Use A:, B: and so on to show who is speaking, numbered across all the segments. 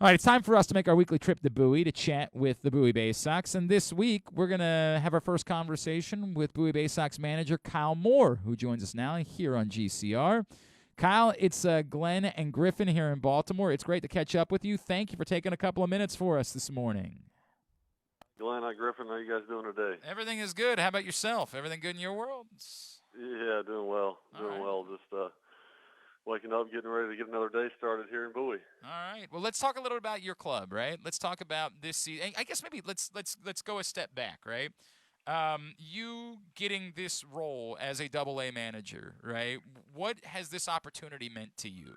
A: All right, it's time for us to make our weekly trip to Bowie to chat with the Bowie Baysox. And this week, we're going to have our first conversation with Bowie Baysox manager Kyle Moore, who joins us now here on GCR. Kyle, it's Glenn and Griffin here in Baltimore. It's great to catch up with you. Thank you for taking a couple of minutes for us this morning.
B: Glenn, hi Griffin. How you guys doing today?
A: Everything is good. How about yourself? Everything good in your world?
B: Yeah, doing well.
A: All
B: Doing
A: right.
B: well. Just waking up, getting ready to get another day started here in Bowie.
A: All right. Well, let's talk a little about your club, right? Let's talk about this season. I guess maybe let's go a step back, right? You getting this role as a double A manager, right? What has this opportunity meant to you?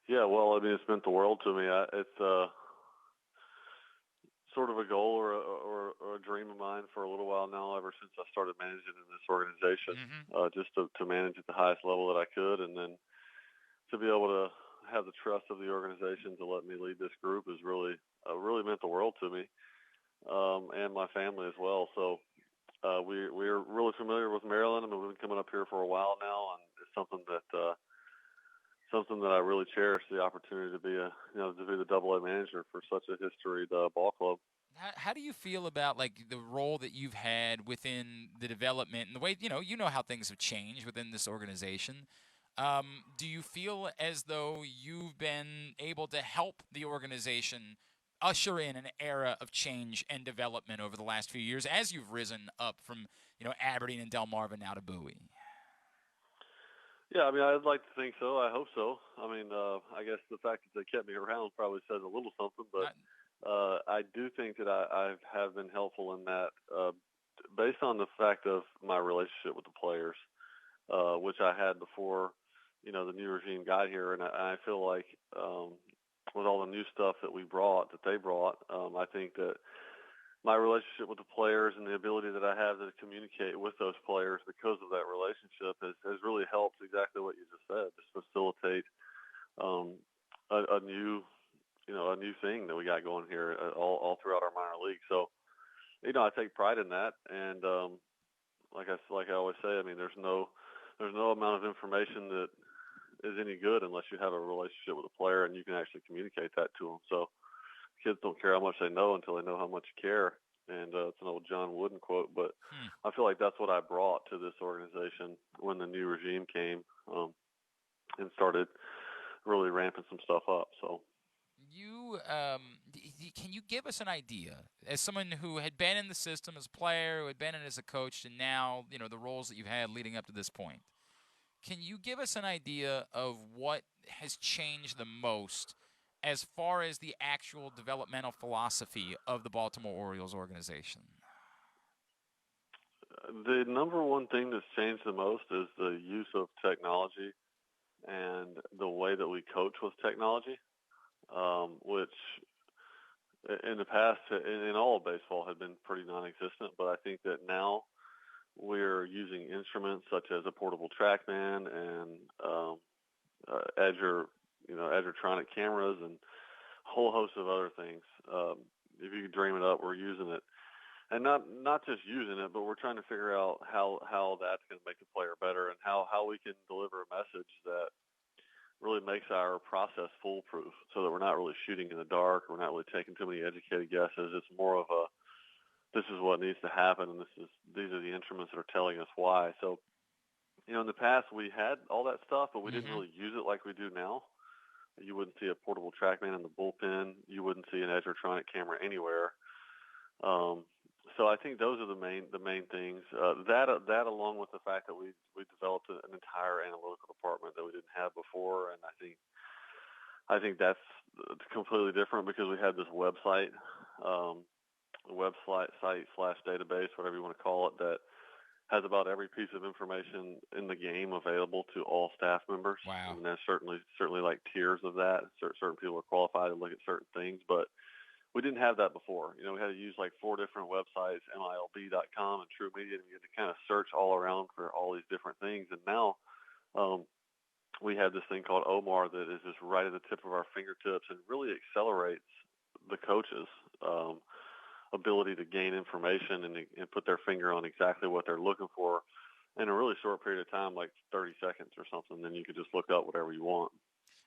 B: Yeah, well, I mean, it's meant the world to me. It's sort of a goal or a dream of mine for a little while now, ever since I started managing in this organization,
A: Mm-hmm.
B: just to manage at the highest level that I could, and then to be able to have the trust of the organization to let me lead this group is really meant the world to me, and my family as well. So we're really familiar with Maryland. I mean, we've been coming up here for a while now, and it's something that I really cherish, the opportunity to be to be the double A manager for such a historied ball club.
A: How do you feel about like the role that you've had within the development and the way you know how things have changed within this organization? Do you feel as though you've been able to help the organization usher in an era of change and development over the last few years as you've risen up from Aberdeen and Delmarva now to Bowie?
B: Yeah, I mean, I'd like to think so. I hope so. I mean, I guess the fact that they kept me around probably says a little something, but
A: Not,
B: I do think that I have been helpful in that, based on the fact of my relationship with the players, which I had before, the new regime got here, and I feel like with all the new stuff that they brought, I think that my relationship with the players and the ability that I have to communicate with those players because of that relationship has really helped exactly what you just said, just facilitate um, a new a new thing that we got going here all throughout our minor league. So I take pride in that, and like I always say, I mean, there's no amount of information that is any good unless you have a relationship with a player and you can actually communicate that to them. So kids don't care how much they know until they know how much you care. And it's an old John Wooden quote, but
A: hmm.
B: I feel like that's what I brought to this organization when the new regime came, and started really ramping some stuff up. So
A: Can you give us an idea as someone who had been in the system as a player, who had been in as a coach, and now the roles that you've had leading up to this point? Can you give us an idea of what has changed the most as far as the actual developmental philosophy of the Baltimore Orioles organization?
B: the number one thing that's changed the most is the use of technology and the way that we coach with technology, which in the past, in all of baseball, had been pretty non-existent. But I think that now we're using instruments such as a portable TrackMan and Azure, Azure-tronic cameras and a whole host of other things. If you could dream it up, we're using it, and not just using it, but we're trying to figure out how that's going to make the player better and how we can deliver a message that really makes our process foolproof, so that we're not really shooting in the dark. We're not really taking too many educated guesses. It's more of a, this is what needs to happen, and these are the instruments that are telling us why. So, in the past we had all that stuff, but we didn't
A: Mm-hmm.
B: really use it like we do now. You wouldn't see a portable TrackMan in the bullpen. You wouldn't see an Edgertronic camera anywhere. Um, so I think those are the main things. That along with the fact that we developed an entire analytical department that we didn't have before, and I think that's completely different because we had this website, um, website site slash database, whatever you want to call it, that has about every piece of information in the game available to all staff members. I
A: Wow.
B: mean, there's certainly like tiers of that. Certain people are qualified to look at certain things, but we didn't have that before. We had to use like four different websites, MILB.com and True Media, and we had to kind of search all around for all these different things. And now um, we have this thing called Omar that is just right at the tip of our fingertips and really accelerates the coaches' ability to gain information and put their finger on exactly what they're looking for in a really short period of time, like 30 seconds or something. Then you could just look up whatever you want.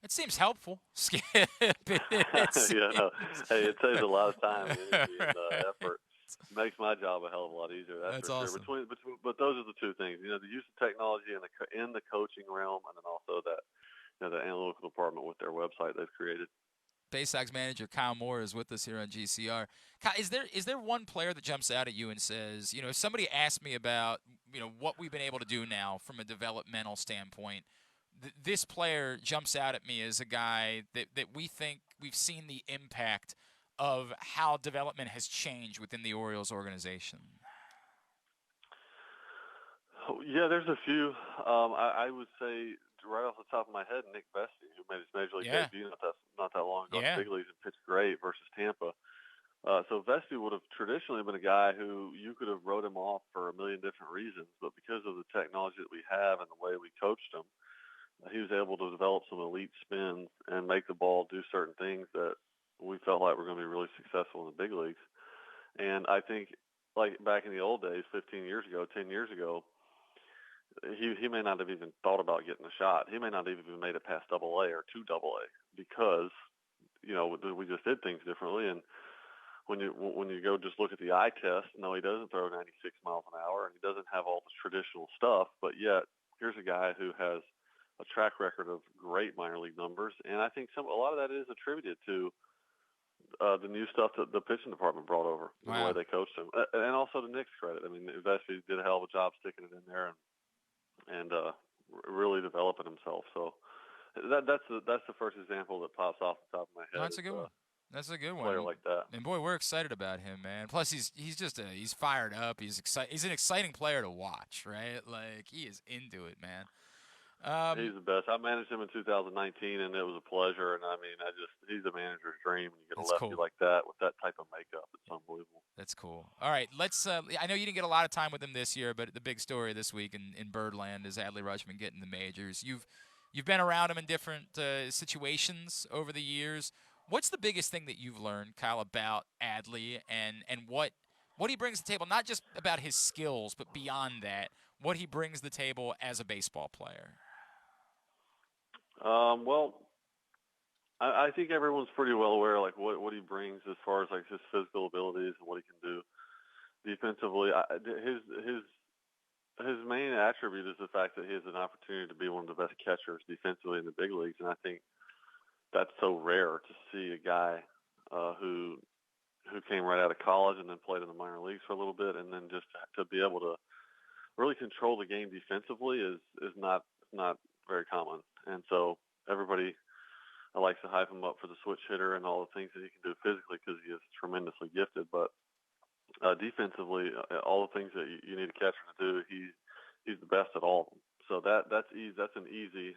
A: It seems helpful. Skip. It
B: Yeah, no.
A: seems.
B: Hey, it saves a lot of time and energy and
A: Right.
B: effort. Makes my job a hell of a lot easier. That's
A: That's
B: for sure.
A: awesome.
B: But those are the two things. The use of technology in the coaching realm, and then also that the analytical department with their website they've created.
A: Baysox manager Kyle Moore is with us here on GCR. Kyle, is there one player that jumps out at you and says, if somebody asked me about, what we've been able to do now from a developmental standpoint, this player jumps out at me as a guy that we think we've seen the impact of how development has changed within the Orioles organization.
B: Oh, yeah, there's a few. I would say right off the top of my head, Nick Vesey, who made his major league
A: Yeah,
B: debut not that long ago in the
A: yeah,
B: big leagues and pitched great versus Tampa. So Vesey would have traditionally been a guy who you could have wrote him off for a million different reasons, but because of the technology that we have and the way we coached him, he was able to develop some elite spins and make the ball do certain things that we felt like were going to be really successful in the big leagues. And I think, like back in the old days, 15 years ago, 10 years ago, he may not have even thought about getting a shot. He may not have even made it past Double A or to Double A because we just did things differently. And when you go just look at the eye test, no, he doesn't throw 96 miles an hour, and he doesn't have all the traditional stuff. But yet, here's a guy who has a track record of great minor league numbers, and I think a lot of that is attributed to the new stuff that the pitching department brought over and the way
A: wow.
B: they coached him, and also to Nick's credit. I mean, Vespi did a hell of a job sticking it in there and really developing himself. So that's the first example that pops off the top of my
A: No,
B: head
A: that's a
B: is
A: good one. That's a good
B: a player
A: one.
B: like that.
A: And boy, we're excited about him, man. Plus, he's just he's fired up. He's excited. He's an exciting player to watch, right? Like he is into it, man.
B: He's
A: Um,
B: the best. I managed him in 2019, and it was a pleasure. And I mean, he's a manager's dream. And you get a
A: that's
B: lefty
A: cool.
B: like that with that type of makeup, it's unbelievable.
A: That's cool. All right, let's. I know you didn't get a lot of time with him this year, but the big story this week in Birdland is Adley Rutschman getting the majors. You've been around him in different situations over the years. What's the biggest thing that you've learned, Kyle, about Adley and what he brings to the table? Not just about his skills, but beyond that, what he brings to the table as a baseball player.
B: Well, I think everyone's pretty well aware like what he brings as far as like his physical abilities and what he can do defensively. His main attribute is the fact that he has an opportunity to be one of the best catchers defensively in the big leagues, and I think that's so rare to see a guy who came right out of college and then played in the minor leagues for a little bit, and then just to be able to really control the game defensively is not very common. And so everybody likes to hype him up for the switch hitter and all the things that he can do physically because he is tremendously gifted. But defensively, all the things that you need a catcher to do, he's the best at all of them. So that's easy. That's an easy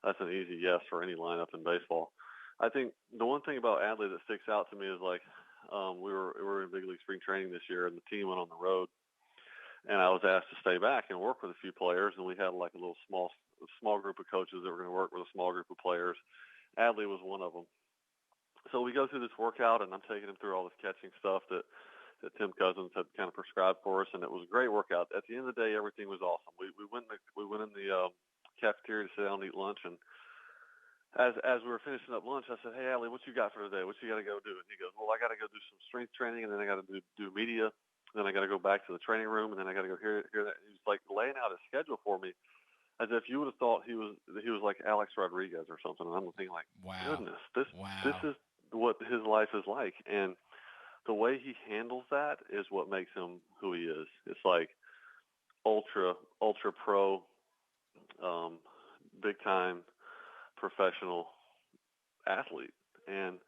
B: that's an easy yes for any lineup in baseball. I think the one thing about Adley that sticks out to me is like we were in big league spring training this year, and the team went on the road, and I was asked to stay back and work with a few players, and we had like a little small group of coaches that were going to work with a small group of players. Adley was one of them. So we go through this workout, and I'm taking him through all this catching stuff that Tim Cousins had kind of prescribed for us, and it was a great workout. At the end of the day, everything was awesome. We went in the cafeteria to sit down and eat lunch, and as we were finishing up lunch, I said, "Hey, Adley, what you got for today? What you got to go do?" And he goes, "Well, I got to go do some strength training, and then I got to do media, then I got to go back to the training room, and then I got to go hear that." He was like laying out his schedule for me, as if you would have thought he was like Alex Rodriguez or something. And I'm thinking like,
A: Wow.
B: goodness, this
A: Wow.
B: is what his life is like, and the way he handles that is what makes him who he is. It's like ultra pro, um, big time professional athlete, and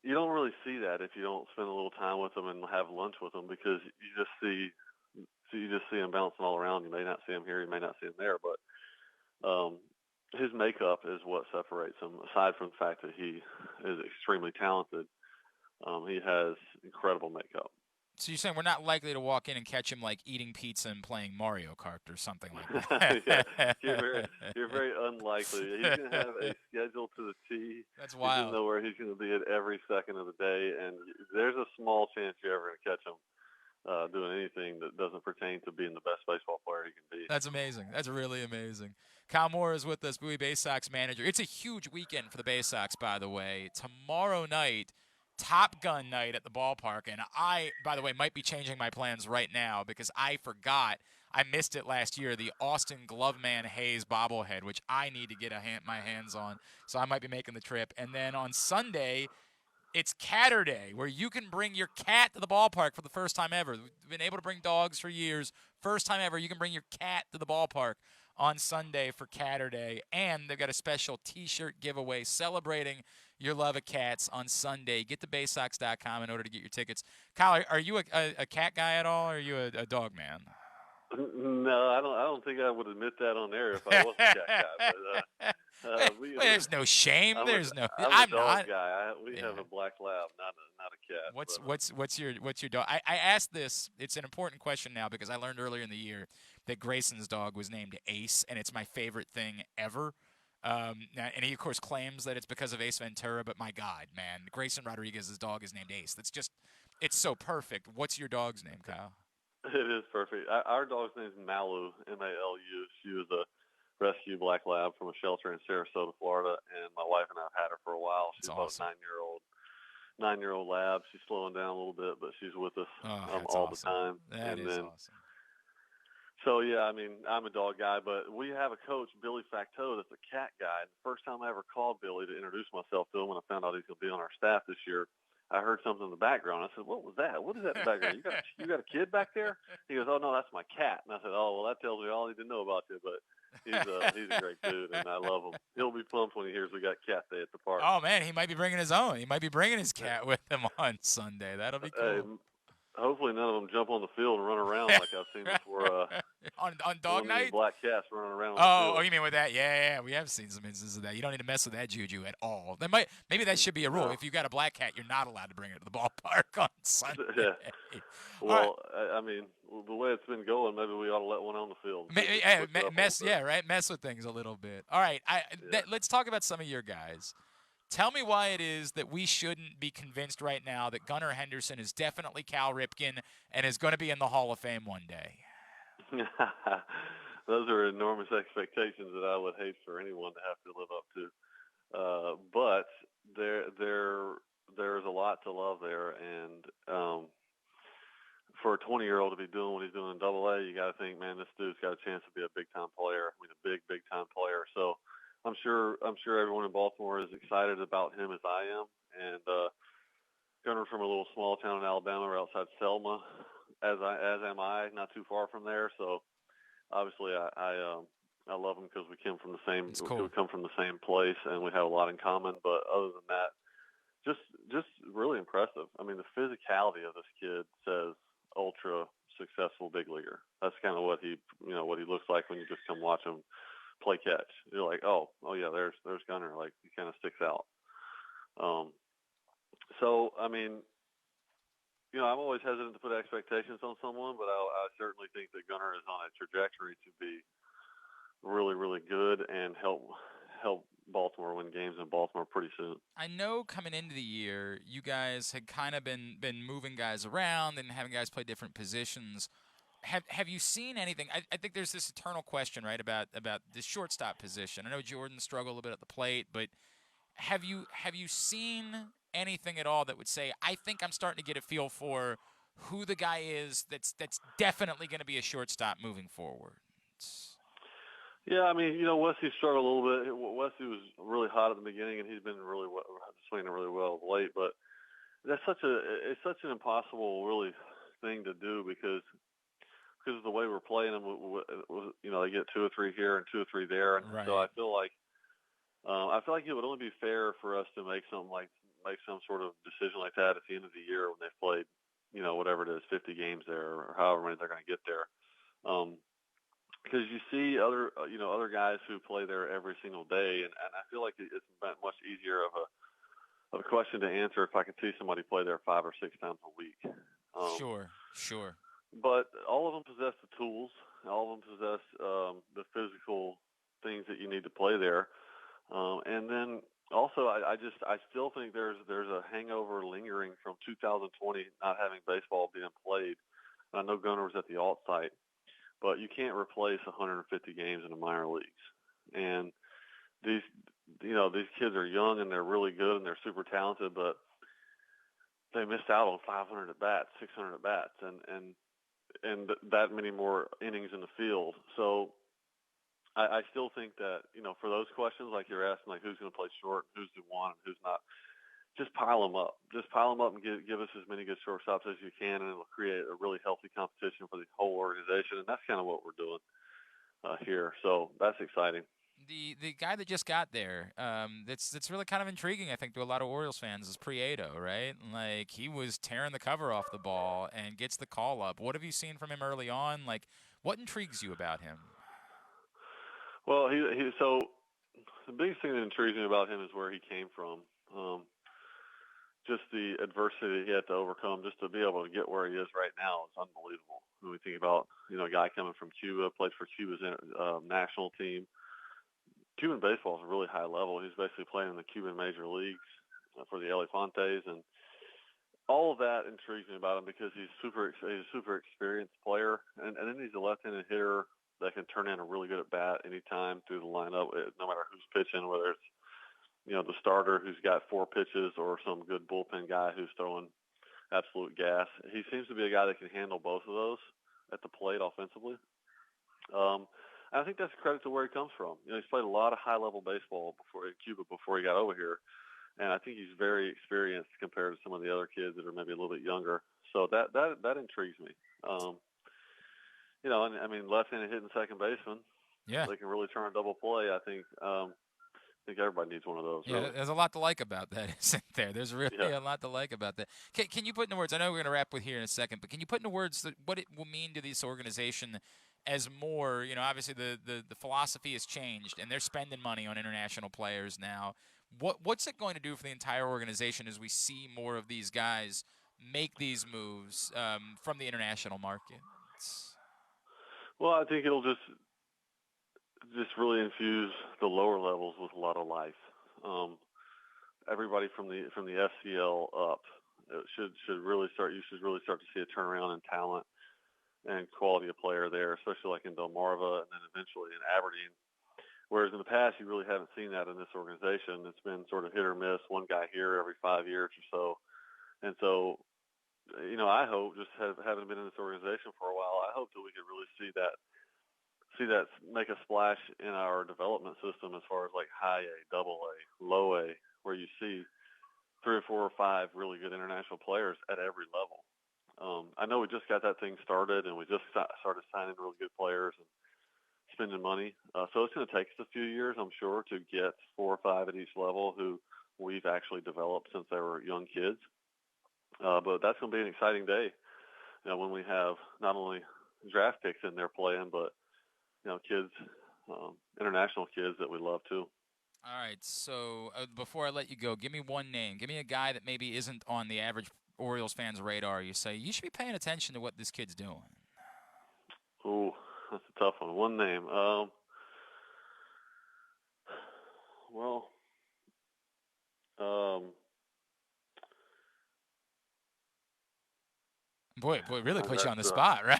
B: you don't really see that if you don't spend a little time with him and have lunch with him because you just see him bouncing all around. You may not see him here, you may not see him there, but his makeup is what separates him. Aside from the fact that he is extremely talented, he has incredible makeup.
A: So you're saying we're not likely to walk in and catch him like eating pizza and playing Mario Kart or something like
B: Yeah,
A: that.
B: you're very unlikely. He's gonna have a schedule to the T.
A: That's
B: He's gonna
A: wild.
B: know where he's gonna be at every second of the day, and there's a small chance you're ever gonna catch him doing anything that doesn't pertain to being the best baseball player he can be.
A: That's amazing. That's really amazing. Kyle Moore is with us, Bowie Baysox manager. It's a huge weekend for the Baysox, by the way. Tomorrow night, Top Gun night at the ballpark. And I, by the way, might be changing my plans right now because I forgot. I missed it last year, the Austin Gloveman Hayes bobblehead, which I need to get my hands on. So I might be making the trip. And then on Sunday, it's Catterday, where you can bring your cat to the ballpark for the first time ever. We've been able to bring dogs for years. First time ever, you can bring your cat to the ballpark on Sunday for Catterday. And they've got a special T-shirt giveaway celebrating your love of cats on Sunday. Get to Baysox.com in order to get your tickets. Kyle, are you a cat guy at all, or are you a dog man?
B: No, I don't think I would admit that on air if I was a cat guy. But
A: there's no shame.
B: I'm
A: I'm
B: a dog
A: not.
B: guy. We have a black lab, not a cat.
A: What's your dog? I asked this. It's an important question now because I learned earlier in the year that Grayson's dog was named Ace, and it's my favorite thing ever. And he of course claims that it's because of Ace Ventura, but my God, man, Grayson Rodriguez's dog is named Ace. It's so perfect. What's your dog's name, Kyle?
B: It is perfect. Our dog's name is Malu, M-A-L-U. She was a rescue black lab from a shelter in Sarasota, Florida, and my wife and I have had her for a while. She's
A: awesome.
B: About a 9-year-old lab. She's slowing down a little bit, but she's with us all
A: awesome.
B: The time.
A: That is awesome.
B: So, yeah, I mean, I'm a dog guy, but we have a coach, Billy Facteau, that's a cat guy. And the first time I ever called Billy to introduce myself to him when I found out he's going to be on our staff this year, I heard something in the background. I said, "What was that? What is that in the background? You got a kid back there?" He goes, "Oh no, that's my cat." And I said, "Oh well, that tells me all I need to know about you." But he's a great dude, and I love him. He'll be pumped when he hears we got cat day at the park.
A: Oh man, he might be bringing his own. He might be bringing his cat with him on Sunday. That'll be cool.
B: Hopefully none of them jump on the field and run around like I've seen before.
A: on dog night?
B: Black cats running around
A: the field. Oh, you mean with that? Yeah. We have seen some instances of that. You don't need to mess with that juju at all. Maybe that should be a rule.
B: No.
A: If you got a black cat, you're not allowed to bring it to the ballpark on Sunday.
B: Yeah. Well, right. I mean, the way it's been going, maybe we ought to let one on the field.
A: Mess with things a little bit. All right. Let's talk about some of your guys. Tell me why it is that we shouldn't be convinced right now that Gunnar Henderson is definitely Cal Ripken and is going to be in the Hall of Fame one day.
B: Those are enormous expectations that I would hate for anyone to have to live up to. But there's a lot to love there, and for a 20-year-old to be doing what he's doing in AA, you got to think, man, this dude's got a chance to be a big-time player. I mean, a big time player. So I'm sure everyone in Baltimore is excited about him as I am. And Gunner's from a little small town in Alabama, right outside Selma, as am I, not too far from there. So obviously I love him because we come from the same place and we have a lot in common. But other than that, just really impressive. I mean, the physicality of this kid says ultra successful big leaguer. That's kind of what he looks like when you just come watch him play catch. You're like, oh yeah, there's Gunnar. Like, he kind of sticks out. So I mean, I'm always hesitant to put expectations on someone, but I certainly think that Gunnar is on a trajectory to be really, really good and help Baltimore win games in Baltimore pretty soon.
A: I know coming into the year, you guys had kind of been moving guys around and having guys play different positions. Have you seen anything? I think there's this eternal question, right, about the shortstop position. I know Jordan struggled a little bit at the plate, but have you seen anything at all that would say, I think I'm starting to get a feel for who the guy is that's definitely going to be a shortstop moving forward?
B: Yeah, I mean, Wesley struggled a little bit. Wesley was really hot at the beginning, and he's been swinging really well of late. But it's such an impossible really thing to do because of the way we're playing them. They get 2 or 3 here and 2 or 3 there, and
A: right.
B: So I feel like it would only be fair for us to make some sort of decision like that at the end of the year when they've played, whatever it is, 50 games there or however many they're going to get there. Because you see other guys who play there every single day, and I feel like it's much easier of a question to answer if I could see somebody play there 5 or 6 times a week.
A: Sure.
B: But all of them possess the tools. All of them possess the physical things that you need to play there. And then also, I still think there's a hangover lingering from 2020 not having baseball being played I know Gunnar was at the alt site, but you can't replace 150 games in the minor leagues. And these, these kids are young and they're really good and they're super talented, but they missed out on 500 at bats, 600 at bats, and that many more innings in the field. So I still think that for those questions like you're asking, like who's going to play short, who's the one, and who's not, just pile them up. Just pile them up and give us as many good shortstops as you can, and it'll create a really healthy competition for the whole organization. And that's kind of what we're doing here. So that's exciting.
A: The guy that just got there, that's really kind of intriguing, I think, to a lot of Orioles fans is Prieto, right? Like he was tearing the cover off the ball and gets the call up. What have you seen from him early on? Like, what intrigues you about him?
B: Well, so the biggest thing that intrigues me about him is where he came from. Just the adversity he had to overcome just to be able to get where he is right now is unbelievable. When we think about a guy coming from Cuba, played for Cuba's national team. Cuban baseball is a really high level. He's basically playing in the Cuban major leagues for the Elefantes, and all of that intrigues me about him because he's a super experienced player, and then he's a left-handed hitter that can turn in a really good at bat anytime through the lineup, no matter who's pitching, whether it's the starter who's got 4 pitches or some good bullpen guy who's throwing absolute gas. He seems to be a guy that can handle both of those at the plate offensively. And I think that's a credit to where he comes from. He's played a lot of high-level baseball in Cuba before he got over here, and I think he's very experienced compared to some of the other kids that are maybe a little bit younger. So that intrigues me. And I mean, left-handed hitting second baseman,
A: Yeah.
B: they can really turn a double play. I think everybody needs one of those.
A: Yeah,
B: Really.
A: there's a lot to like about that, isn't there? There's really
B: Yeah.
A: a lot to like about that. Can you put into words? I know we're going to wrap with here in a second, but can you put into words what it will mean to this organization as more? Obviously the philosophy has changed, and they're spending money on international players now. What's it going to do for the entire organization as we see more of these guys make these moves from the international markets?
B: Well, I think it'll just really infuse the lower levels with a lot of life. Everybody from the FCL up should really start. You should really start to see a turnaround in talent and quality of player there, especially like in Delmarva and then eventually in Aberdeen. Whereas in the past, you really haven't seen that in this organization. It's been sort of hit or miss, one guy here every 5 years or so. And so, I hope, just having been in this organization for a while, I hope that we could really see that make a splash in our development system as far as like high A, double A, low A, where you see 3 or 4 or 5 really good international players at every level. I know we just got that thing started, and we just started signing really good players and spending money. So it's going to take us a few years, I'm sure, to get 4 or 5 at each level who we've actually developed since they were young kids. But that's going to be an exciting day, when we have not only draft picks in there playing, but kids, international kids that we love too.
A: All right, so before I let you go, give me one name. Give me a guy that maybe isn't on the average Orioles fan's radar. You say you should be paying attention to what this kid's doing.
B: Ooh, that's a tough one. One name. Well, um,
A: Boy, really puts you on the
B: that's
A: spot, right?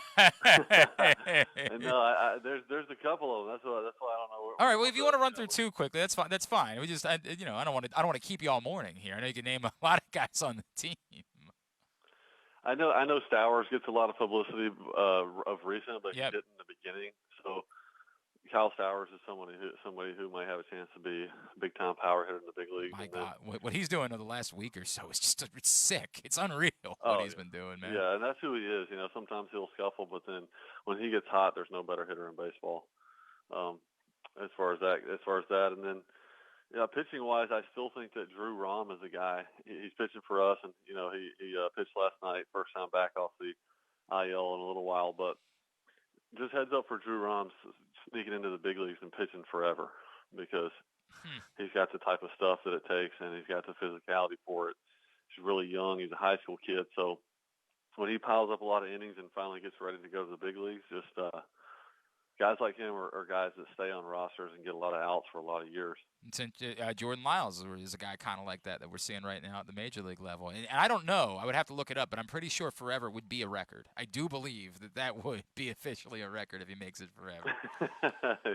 B: no, there's a couple of them. That's why I don't know.
A: All right. Well, if you want to run through two quickly, that's fine. That's fine. We just, I don't want to keep you all morning here. I know you can name a lot of guys on the team.
B: I know Stowers gets a lot of publicity of recent, but
A: Yep.
B: he didn't in the beginning. So Kyle Stowers is somebody who might have a chance to be a big time power hitter in the big leagues.
A: My God, what he's doing in the last week or so is just it's sick. It's unreal what he's been doing, man.
B: Yeah, and that's who he is. Sometimes he'll scuffle, but then when he gets hot, there's no better hitter in baseball. As far as that, and then pitching wise, I still think that Drew Rom is a guy. He's pitching for us, and he pitched last night, first time back off the IL in a little while. But just heads up for Drew Rom sneaking into the big leagues and pitching forever because he's got the type of stuff that it takes, and he's got the physicality for it. He's really young. He's a high school kid, so when he piles up a lot of innings and finally gets ready to go to the big leagues, guys like him are guys that stay on rosters and get a lot of outs for a lot of years.
A: Jordan Lyles is a guy kind of like that we're seeing right now at the major league level. And I don't know. I would have to look it up, but I'm pretty sure forever would be a record. I do believe that would be officially a record if he makes it forever.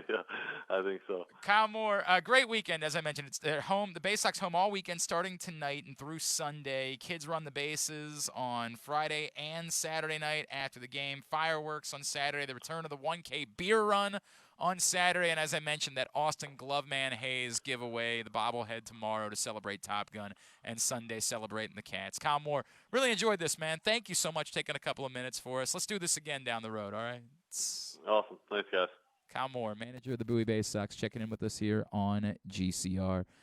B: Yeah, I think so.
A: Kyle Moore, great weekend. As I mentioned, it's their home. The Baysox home all weekend, starting tonight and through Sunday. Kids run the bases on Friday and Saturday night after the game. Fireworks on Saturday. The return of the 1K beer run on Saturday, and as I mentioned, that Austin Gloveman Hayes giveaway, the bobblehead tomorrow to celebrate Top Gun, and Sunday celebrating the Cats. Kyle Moore, really enjoyed this, man. Thank you so much for taking a couple of minutes for us. Let's do this again down the road, all right?
B: Awesome. Thanks, guys.
A: Kyle Moore, manager of the Bowie Baysox, checking in with us here on GCR.